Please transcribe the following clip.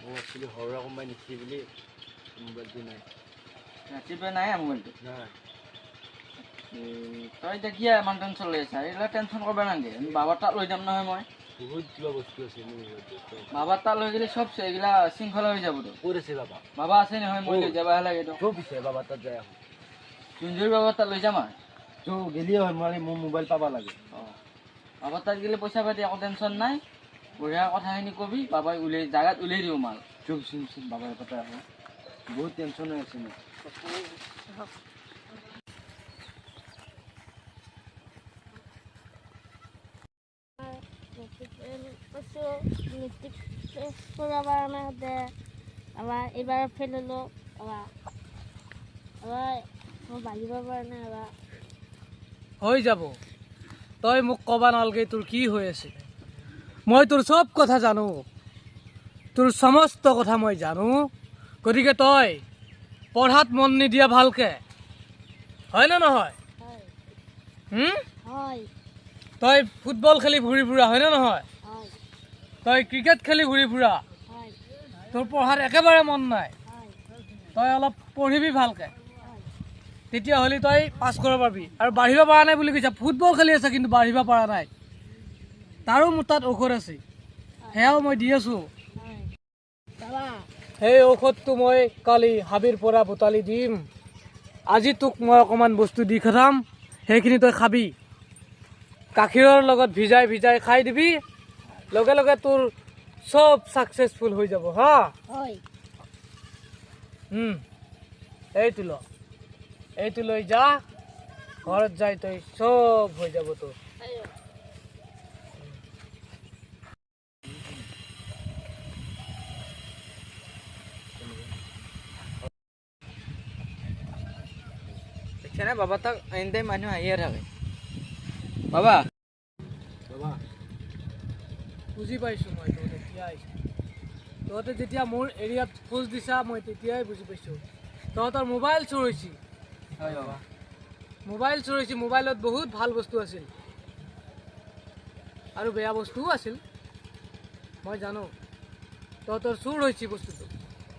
মই একচুৱেলি সৰুৰা কোনোবাই নিচি বুলি মোবাইলটো নাই। ৰাতিপুৱা নাই মোবাইলটো? নাই। তই এতিয়া কিয় ইমান টেনশ্যন লৈ আছা? এইবিলাক টেনশ্যন কৰিব নালাগে। বাবাৰ তাত লৈ যাম নহয় মই। বহুত কিবা বস্তু আছে মোৰ মোবাইলটো। বাবাৰ তাত লৈ গ'লে চব এইগিলা শৃংখলা হৈ যাবতো। ক'ত আছে বাবা? বাবা আছে নহয়, মই লৈ যাবহে লাগে। চব পিছে বাবাৰ তাত যায় আহোঁ। চুঞ্জুৰি বাবাৰ তাত লৈ যাম আৰু। ত' গেলিয়ে হয়, মোৰ মোবাইল পাব লাগে। অঁ, বাবাৰ তাত গ'লে পইচা পাতি একো টেনশ্যন নাই। বঢ়িয়া কথাখিনি কবি, বাবাই জাগাত উলিয়াই দিব মাল। চুপ বাবাৰ কথা আহোঁ। বহুত টেনশ্যন হৈ আছে মোৰ। মেট্ৰিক কৰিব পৰা নাই সদায় আমাৰ এইবাৰ ফেইল হ'লোঁ। মই বাঢ়িব পৰা নাই। হৈ যাব, তই মোক ক'বা নালাগে তোৰ কি হৈ আছে। মই তোৰ চব কথা জানো, তোৰ সমস্ত কথা মই জানো। গতিকে তই পঢ়াত মন নিদিয়া ভালকে, হয় নে নহয়? হয়। তই ফুটবল খেলি ঘূৰি ফুৰা, হয় নে নহয়? হয়। তই ক্ৰিকেট খেলি ঘূৰি ফুৰা, হয়। তোৰ পঢ়াত একেবাৰে মন নাই। হয়। তই অলপ পঢ়িবি ভালকে, তেতিয়াহ'লে তই পাছ কৰিব পাৰিবি। আৰু বাঢ়িব পৰা নাই বুলি কৈছা, ফুটবল খেলি আছা কিন্তু বাঢ়িব পৰা নাই, তাৰো মোৰ তাত ঔষধ আছে, সেয়াও মই দি আছোঁ। সেই ঔষধটো মই কালি হাবিৰ পৰা বুটালি দিম। আজি তোক মই অকণমান বস্তু দি খটাম, সেইখিনি তই খাবি। গাখীৰৰ লগত ভিজাই ভিজাই খাই দিবি, লগে লগে তোৰ চব ছাকচেছফুল হৈ যাব। হা? এইটো লৈ যা, ঘৰত যাই তই চব হৈ যাব তোৰ। দেখিছানে বাবা, তাক এনি টাইম মানুহ আহিয়ে থাকে। বাবা বুজি পাইছোঁ মই তহঁতে এতিয়া আহিছোঁ। তহঁতে যেতিয়া মোৰ এৰিয়াত খোজ দিছা মই তেতিয়াই বুজি পাইছোঁ। তহঁতৰ মোবাইল চুৰ হৈছে। হয় বাবা। মোবাইল চুৰ হৈছে। মোবাইলত বহুত ভাল বস্তু আছিল আৰু বেয়া বস্তুও আছিল, মই জানো। তহঁতৰ চুৰ হৈছে বস্তুটো।